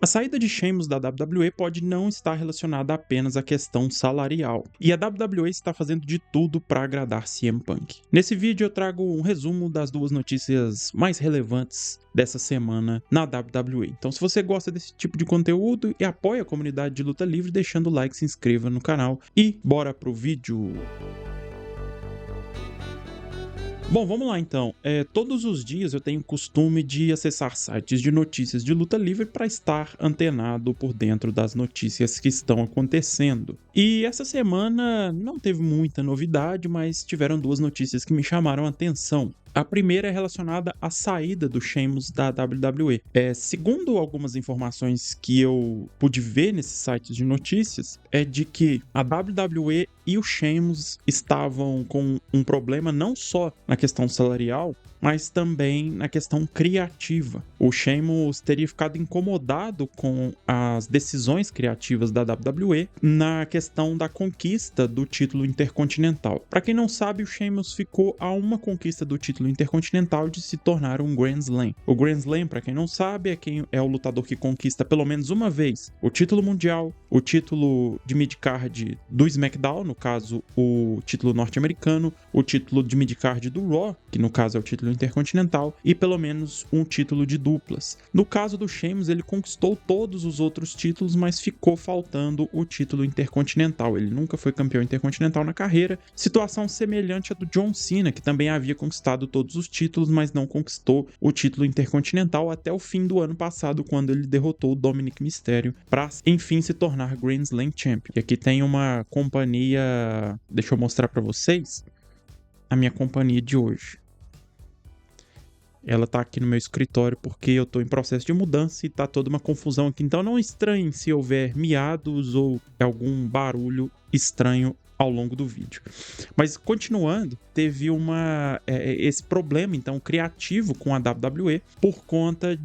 A saída de Sheamus da WWE pode não estar relacionada apenas à questão salarial, e a WWE está fazendo de tudo para agradar CM Punk. Nesse vídeo eu trago um resumo das duas notícias mais relevantes dessa semana na WWE. Então, se você gosta desse tipo de conteúdo e apoia a comunidade de luta livre, deixando o like, se inscreva no canal e bora pro vídeo! Bom, vamos lá então. Todos os dias eu tenho o costume de acessar sites de notícias de luta livre para estar antenado por dentro das notícias que estão acontecendo. E essa semana não teve muita novidade, mas tiveram duas notícias que me chamaram a atenção. A primeira é relacionada à saída do Sheamus da WWE. Segundo algumas informações que eu pude ver nesses sites de notícias, é de que a WWE e o Sheamus estavam com um problema não só na questão salarial, mas também na questão criativa. O Sheamus teria ficado incomodado com as decisões criativas da WWE na questão da conquista do título intercontinental. Para quem não sabe, o Sheamus ficou a uma conquista do título intercontinental de se tornar um Grand Slam. O Grand Slam, para quem não sabe, é o lutador que conquista pelo menos uma vez o título mundial, o título de midcard do SmackDown, no caso o título norte-americano, o título de midcard do Raw, que no caso é o título intercontinental, e pelo menos um título de duplas. No caso do Sheamus, ele conquistou todos os outros títulos, mas ficou faltando o título intercontinental. Ele nunca foi campeão intercontinental na carreira, situação semelhante à do John Cena, que também havia conquistado todos os títulos, mas não conquistou o título intercontinental até o fim do ano passado, quando ele derrotou o Dominic Mysterio para enfim se tornar Grand Slam Champion. E aqui tem uma companhia, deixa eu mostrar para vocês a minha companhia de hoje. Ela tá aqui no meu escritório porque eu tô em processo de mudança e tá toda uma confusão aqui. Então não estranhem se houver miados ou algum barulho estranho ao longo do vídeo. Mas continuando, teve esse problema então criativo com a WWE por conta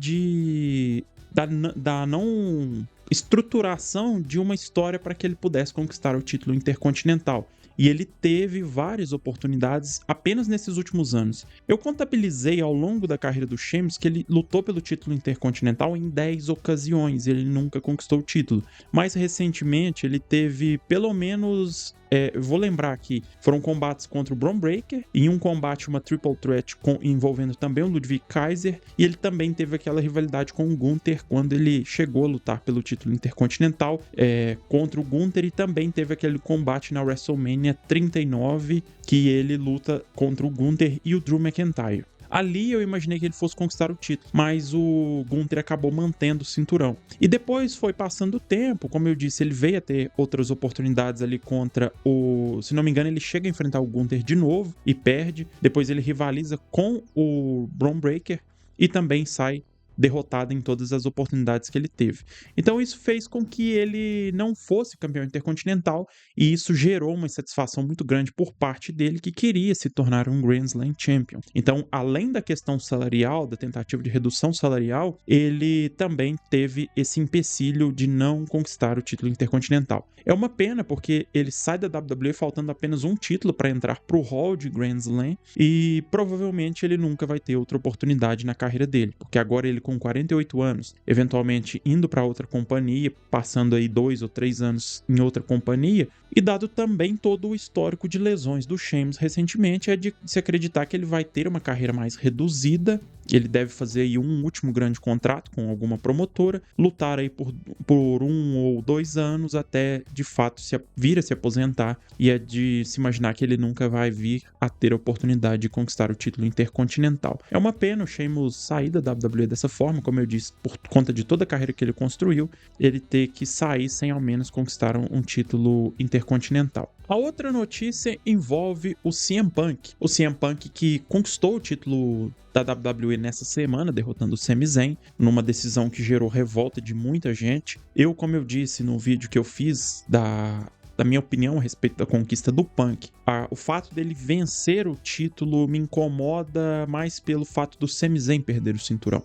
da não estruturação de uma história para que ele pudesse conquistar o título intercontinental. E ele teve várias oportunidades apenas nesses últimos anos. Eu contabilizei ao longo da carreira do Sheamus que ele lutou pelo título intercontinental em 10 ocasiões, ele nunca conquistou o título. Mais recentemente, ele teve pelo menos... vou lembrar aqui, foram combates contra o Bron Breakker, em um combate uma triple threat envolvendo também o Ludwig Kaiser, e ele também teve aquela rivalidade com o Gunther quando ele chegou a lutar pelo título intercontinental contra o Gunther, e também teve aquele combate na WrestleMania 39 que ele luta contra o Gunther e o Drew McIntyre. Ali eu imaginei que ele fosse conquistar o título, mas o Gunther acabou mantendo o cinturão. E depois foi passando o tempo, como eu disse, ele veio a ter outras oportunidades ali contra se não me engano, ele chega a enfrentar o Gunther de novo e perde. Depois ele rivaliza com o Bron Breakker e também sai derrotado em todas as oportunidades que ele teve. Então isso fez com que ele não fosse campeão intercontinental, e isso gerou uma insatisfação muito grande por parte dele, que queria se tornar um Grand Slam Champion. Então, além da questão salarial, da tentativa de redução salarial, ele também teve esse empecilho de não conquistar o título intercontinental. É uma pena, porque ele sai da WWE faltando apenas um título para entrar para o hall de Grand Slam, e provavelmente ele nunca vai ter outra oportunidade na carreira dele, porque agora ele com 48 anos, eventualmente indo para outra companhia, passando aí 2 ou 3 anos em outra companhia, e dado também todo o histórico de lesões do Sheamus recentemente, é de se acreditar que ele vai ter uma carreira mais reduzida. Ele deve fazer aí um último grande contrato com alguma promotora, lutar aí por 1 ou 2 anos até de fato vir a se aposentar, e é de se imaginar que ele nunca vai vir a ter a oportunidade de conquistar o título intercontinental. É uma pena o Sheamus sair da WWE dessa forma, como eu disse, por conta de toda a carreira que ele construiu, ele ter que sair sem ao menos conquistar um título intercontinental. A outra notícia envolve o CM Punk. O CM Punk que conquistou o título da WWE nessa semana, derrotando o Sami Zayn, numa decisão que gerou revolta de muita gente. Como eu disse no vídeo que eu fiz da minha opinião a respeito da conquista do Punk, o fato dele vencer o título me incomoda mais pelo fato do Sami Zayn perder o cinturão.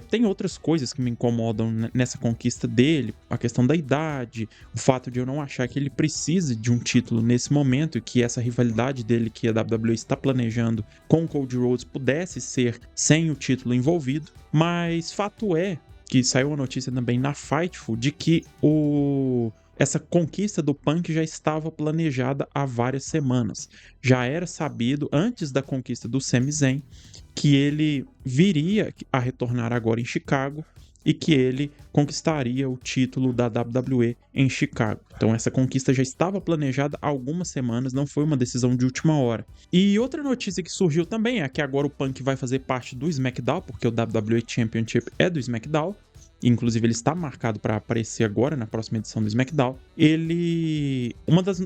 Tem outras coisas que me incomodam nessa conquista dele, a questão da idade, o fato de eu não achar que ele precise de um título nesse momento, e que essa rivalidade dele que a WWE está planejando com o Cody Rhodes pudesse ser sem o título envolvido, mas fato é que saiu uma notícia também na Fightful de que essa conquista do Punk já estava planejada há várias semanas. Já era sabido, antes da conquista do Sami Zayn, que ele viria a retornar agora em Chicago e que ele conquistaria o título da WWE em Chicago. Então essa conquista já estava planejada há algumas semanas, não foi uma decisão de última hora. E outra notícia que surgiu também é que agora o Punk vai fazer parte do SmackDown, porque o WWE Championship é do SmackDown. Inclusive, ele está marcado para aparecer agora na próxima edição do SmackDown.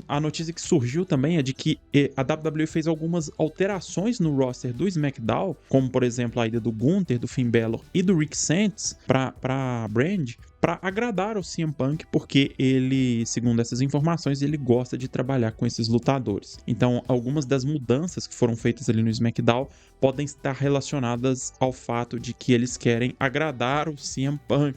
A notícia que surgiu também é de que a WWE fez algumas alterações no roster do SmackDown, como por exemplo a ida do Gunther, do Finn Balor e do Rick Sanchez para a brand, para agradar o CM Punk, porque ele, segundo essas informações, ele gosta de trabalhar com esses lutadores. Então, algumas das mudanças que foram feitas ali no SmackDown podem estar relacionadas ao fato de que eles querem agradar o CM Punk.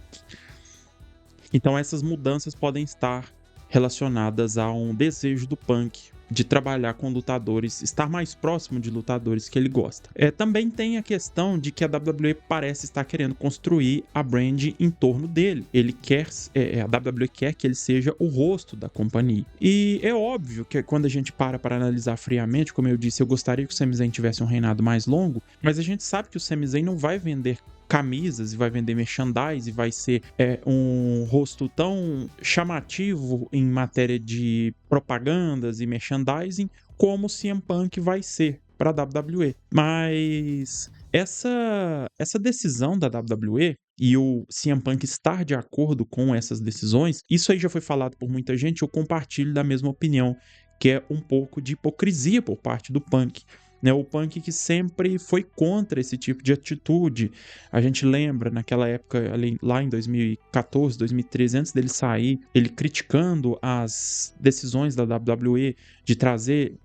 Então, essas mudanças podem estar relacionadas a um desejo do Punk de trabalhar com lutadores, estar mais próximo de lutadores que ele gosta. Também tem a questão de que a WWE parece estar querendo construir a brand em torno dele. A WWE quer que ele seja o rosto da companhia. E é óbvio que quando a gente para analisar friamente, como eu disse, eu gostaria que o Sami Zayn tivesse um reinado mais longo, mas a gente sabe que o Sami Zayn não vai vender camisas e vai vender merchandise e vai ser um rosto tão chamativo em matéria de propagandas e merchandising como o CM Punk vai ser para a WWE. Mas essa decisão da WWE e o CM Punk estar de acordo com essas decisões, isso aí já foi falado por muita gente, eu compartilho da mesma opinião, que é um pouco de hipocrisia por parte do Punk. O Punk que sempre foi contra esse tipo de atitude. A gente lembra, naquela época, lá em 2014, 2013, antes dele sair, ele criticando as decisões da WWE de trazer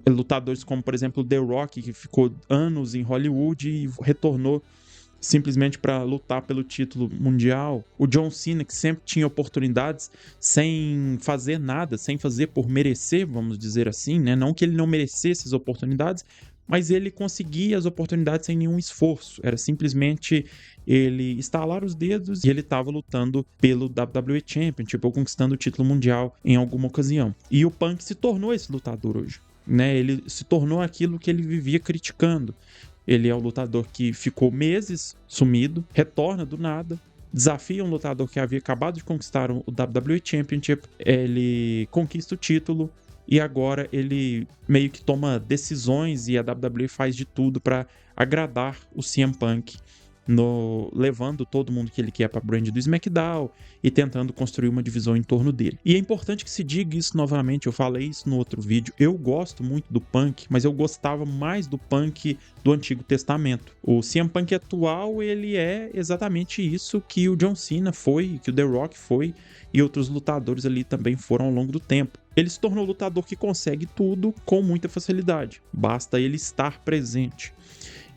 lutadores como, por exemplo, The Rock, que ficou anos em Hollywood e retornou simplesmente para lutar pelo título mundial. O John Cena, que sempre tinha oportunidades sem fazer nada, sem fazer por merecer, vamos dizer assim, né? Não que ele não merecesse as oportunidades, mas ele conseguia as oportunidades sem nenhum esforço. Era simplesmente ele estalar os dedos e ele estava lutando pelo WWE Championship ou conquistando o título mundial em alguma ocasião. E o Punk se tornou esse lutador hoje, né? Ele se tornou aquilo que ele vivia criticando. Ele é um lutador que ficou meses sumido, retorna do nada, desafia um lutador que havia acabado de conquistar o WWE Championship, ele conquista o título e agora ele meio que toma decisões e a WWE faz de tudo para agradar o CM Punk, levando todo mundo que ele quer para a brand do SmackDown e tentando construir uma divisão em torno dele. E é importante que se diga isso novamente, eu falei isso no outro vídeo, eu gosto muito do Punk, mas eu gostava mais do Punk do Antigo Testamento. O CM Punk atual, ele é exatamente isso que o John Cena foi, que o The Rock foi e outros lutadores ali também foram ao longo do tempo. Ele se tornou um lutador que consegue tudo com muita facilidade, basta ele estar presente.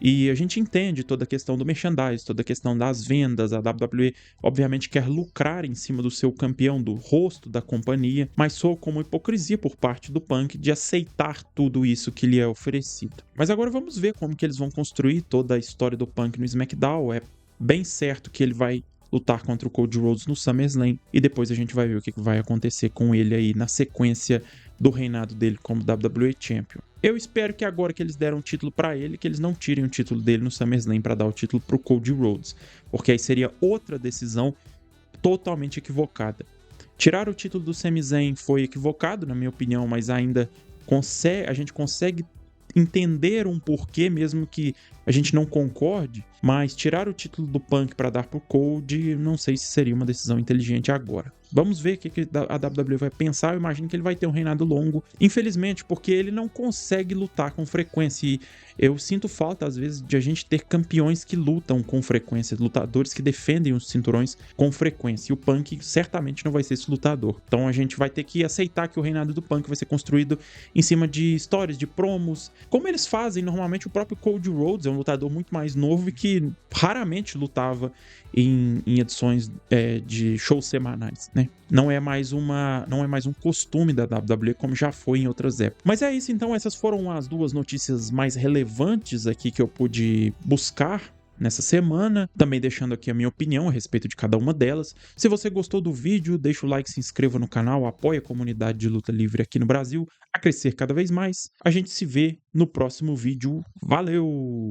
E a gente entende toda a questão do merchandise, toda a questão das vendas. A WWE, obviamente, quer lucrar em cima do seu campeão, do rosto da companhia, mas soa como hipocrisia por parte do Punk de aceitar tudo isso que lhe é oferecido. Mas agora vamos ver como que eles vão construir toda a história do Punk no SmackDown. É bem certo que ele vai lutar contra o Cody Rhodes no SummerSlam e depois a gente vai ver o que vai acontecer com ele aí na sequência do reinado dele como WWE Champion. Eu espero que agora que eles deram o título pra ele, que eles não tirem o título dele no SummerSlam pra dar o título pro Cody Rhodes, porque aí seria outra decisão totalmente equivocada. Tirar o título do Sami Zayn foi equivocado, na minha opinião, mas ainda a gente consegue entender um porquê, mesmo que a gente não concorde, mas tirar o título do Punk para dar pro Cody, não sei se seria uma decisão inteligente agora. Vamos ver o que a WWE vai pensar. Eu imagino que ele vai ter um reinado longo, infelizmente, porque ele não consegue lutar com frequência. E eu sinto falta, às vezes, de a gente ter campeões que lutam com frequência, lutadores que defendem os cinturões com frequência. E o Punk certamente não vai ser esse lutador. Então a gente vai ter que aceitar que o reinado do Punk vai ser construído em cima de histórias, de promos, como eles fazem normalmente. O próprio Cody Rhodes é um lutador muito mais novo e que raramente lutava em edições de shows semanais, né? Não é mais um costume da WWE como já foi em outras épocas. Mas é isso, então essas foram as duas notícias mais relevantes aqui que eu pude buscar, nessa semana, também deixando aqui a minha opinião a respeito de cada uma delas. Se você gostou do vídeo, deixa o like, se inscreva no canal, apoie a comunidade de luta livre aqui no Brasil a crescer cada vez mais. A gente se vê no próximo vídeo. Valeu!